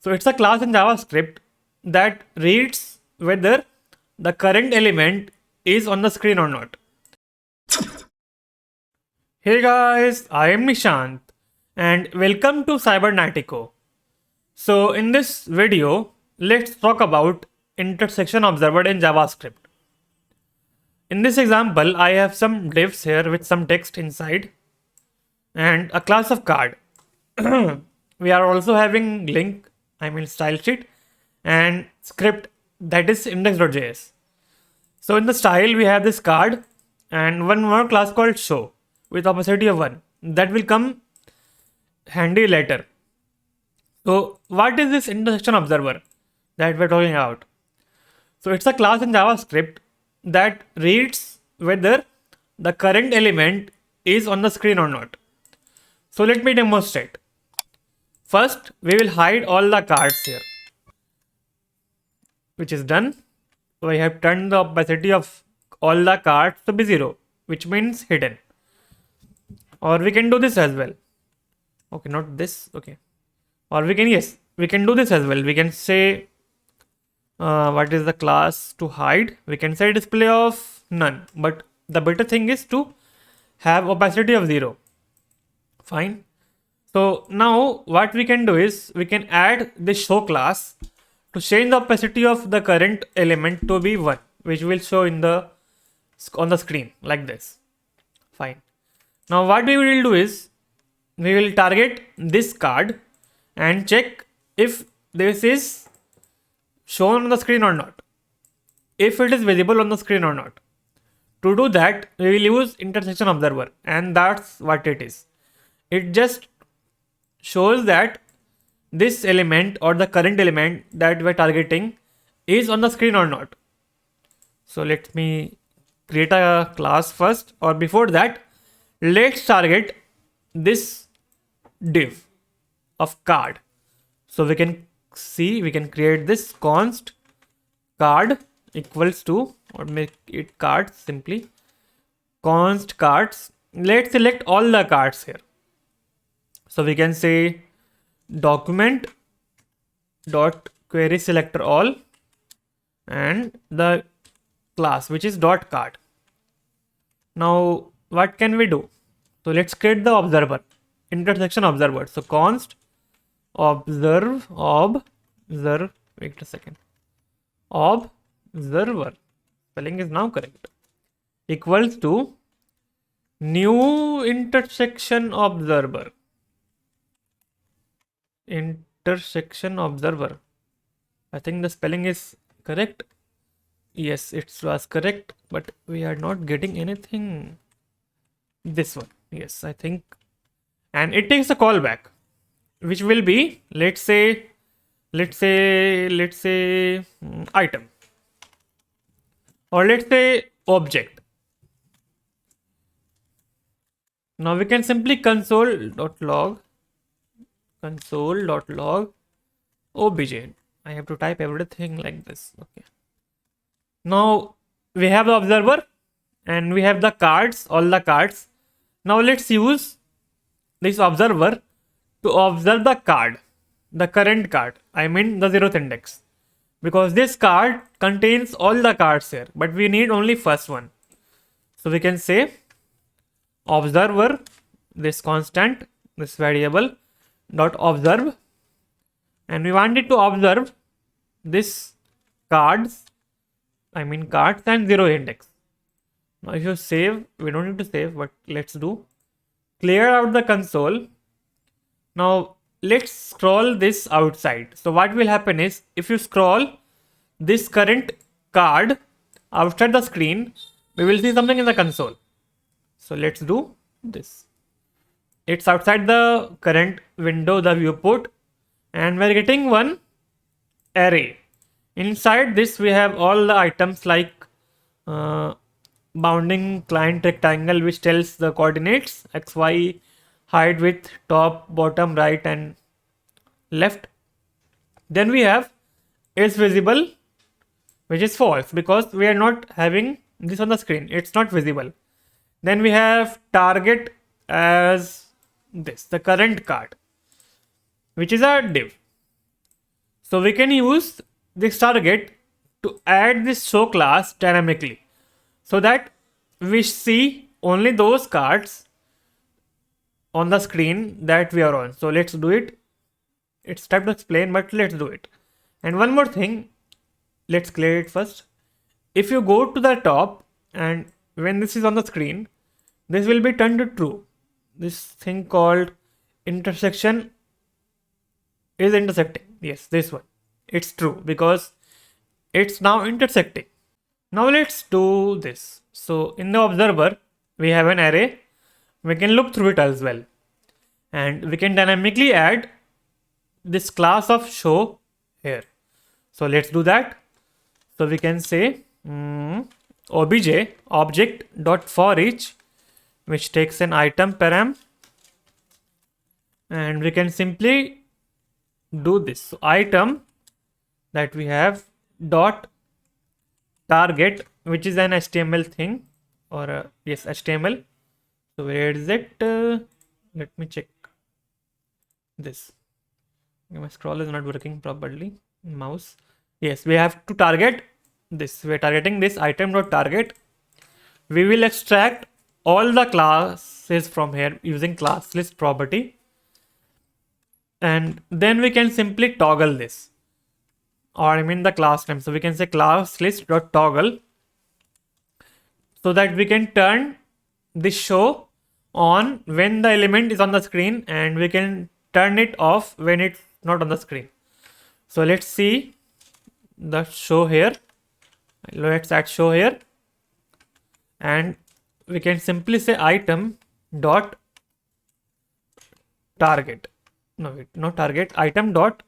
So it's a class in JavaScript that reads whether the current element is on the screen or not. Hey guys, I am Nishant and welcome to Cybernetico. So in this video, let's talk about intersection observer in JavaScript. In this example, I have some divs here with some text inside and a class of card. We are also having link, style sheet, and script that is index.js. So in the style, we have this card and one more class called show with opacity of 1 that will come handy later. So what is this intersection observer that we're talking about? So it's a class in JavaScript that reads whether the current element is on the screen or not. So let me demonstrate. First, we will hide all the cards here, which is done. So I have turned the opacity of all the cards to be 0, which means hidden. Or we can do this as well. Okay, not this. Okay. Or we can, yes, we can do this as well. We can say, what is the class to hide? We can say display of none. But the better thing is to have opacity of 0. Fine. So now what we can do is we can add this show class to change the opacity of the current element to be 1, which will show on the screen like this. Fine. Now what we will do is we will target this card and check if this is shown on the screen or not, if it is visible on the screen or not. To do that, we will use intersection observer, and that's what it is. It just shows that this element or the current element that we're targeting is on the screen or not. So let me create a class first, or before that, let's target this div of card. So we can see, we can create this const card equals to, or make it cards simply, const cards. Let's select all the cards here. So we can say document dot query selector all and the class which is dot card. Now what can we do? So let's create the observer, intersection observer. So const observe, wait a second, observer, spelling is now correct, equals to new intersection observer. Intersection observer. I think the spelling is correct. Yes, it was correct, but we are not getting anything. This one. Yes, I think. And it takes a callback, which will be, let's say item, or let's say object. Now we can simply console.log obj. I have to type everything like this. Okay. Now we have the observer and we have the cards, all the cards. Now let's use this observer to observe the card, the current card, the 0th index, because this card contains all the cards here, but we need only first one. So we can say observer, this constant, this variable dot observe, and we want it to observe this cards and 0 index. Now if you save, we don't need to save, but let's do clear out the console. Now let's scroll this outside. So what will happen is, if you scroll this current card outside the screen, we will see something in the console. So let's do this. It's outside the current window, the viewport, and we're getting one array. Inside this, we have all the items like bounding client rectangle, which tells the coordinates x, y, height, width, top, bottom, right, and left. Then we have is visible, which is false because we are not having this on the screen. It's not visible. Then we have target as this, the current card, which is a div. So we can use this target to add this show class dynamically so that we see only those cards on the screen that we are on. So let's do it. It's tough to explain, but let's do it. And one more thing, let's clear it first. If you go to the top and when this is on the screen, this will be turned to true. This thing called intersection is intersecting. Yes, this one. It's true because it's now intersecting. Now let's do this. So in the observer, we have an array. We can look through it as well. And we can dynamically add this class of show here. So let's do that. So we can say obj object dot for each, which takes an item param, and we can simply do this. So item that we have dot target, which is an HTML thing, or yes, HTML. So where is it? Let me check this. My scroll is not working properly. Mouse. Yes, we have to target this. We're targeting this item dot target. We will extract all the classes from here using class list property, and then we can simply toggle this, or I mean the class name. So we can say class list dot toggle, so that we can turn this show on when the element is on the screen, and we can turn it off when it's not on the screen. So let's see the show here. Let's add show here, and we can simply say item dot target. No, wait, not target. Item dot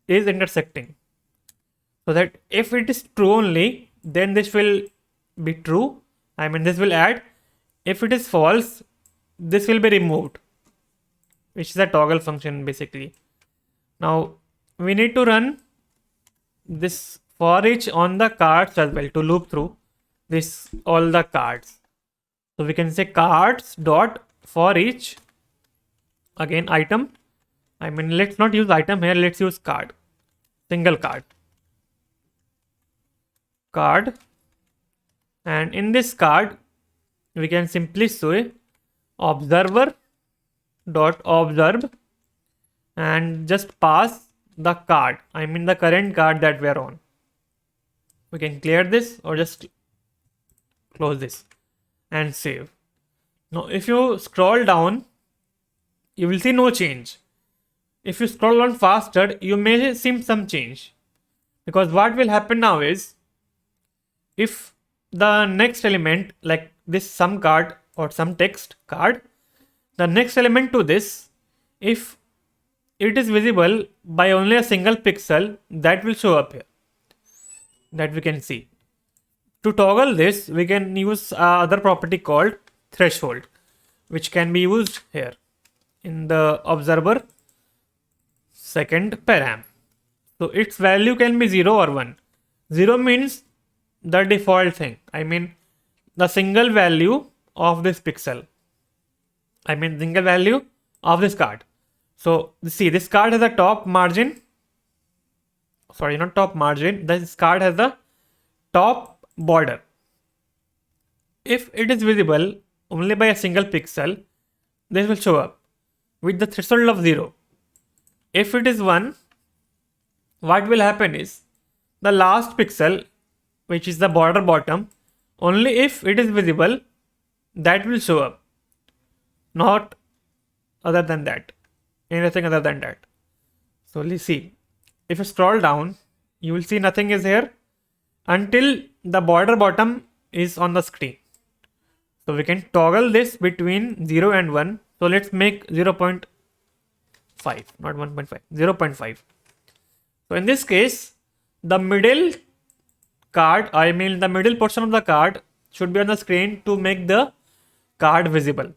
is intersecting, so that if it is true only, then this will be true. I mean, this will add. If it is false, this will be removed, which is a toggle function basically. Now we need to run this for each on the cards as well to loop through this all the cards. So we can say cards dot for each, again item. I mean, let's not use item here, let's use card, single card, and in this card we can simply say observer dot observe and just pass the card, I mean the current card that we are on. We can clear this or just close this and save. Now if you scroll down, you will see no change. If you scroll on faster, you may see some change, because what will happen now is, if the next element, like this sum card or some text card, the next element to this, if it is visible by only a single pixel, that will show up here, that we can see. To toggle this, we can use other property called threshold, which can be used here in the observer second param. So its value can be 0 or 1. 0 means the default thing, I mean the single value of this pixel, I mean single value of this card. So see, this card has a top margin, sorry, not top margin, this card has the top border. If it is visible only by a single pixel, this will show up with the threshold of 0. If it is 1, what will happen is the last pixel, which is the border bottom, only if it is visible, that will show up, not other than that, anything other than that. So let's see, if you scroll down, you will see nothing is here until the border bottom is on the screen. So we can toggle this between 0 and 1. So let's make 0.5, not 1.5, 0.5. So in this case, the middle card, I mean the middle portion of the card, should be on the screen to make the card visible.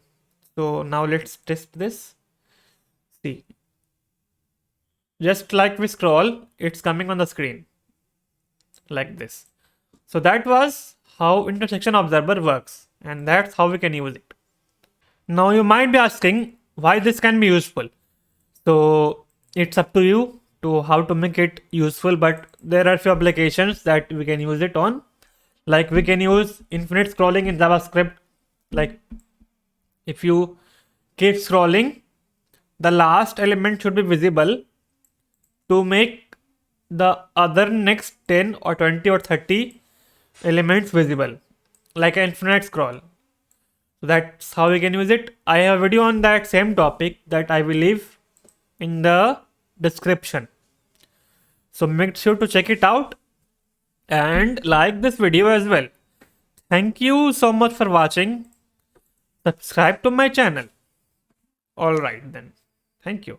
So now let's test this. See, just like we scroll, it's coming on the screen like this. So that was how intersection observer works, and that's how we can use it. Now you might be asking why this can be useful. So it's up to you. to how to make it useful, but there are few applications that we can use it on. Like we can use infinite scrolling in JavaScript. Like if you keep scrolling, the last element should be visible to make the other next 10 or 20 or 30 elements visible, like an infinite scroll. So that's how we can use it. I have a video on that same topic that I will leave in the description. So make sure to check it out and like this video as well. Thank you so much for watching. Subscribe to my channel. Alright then. Thank you.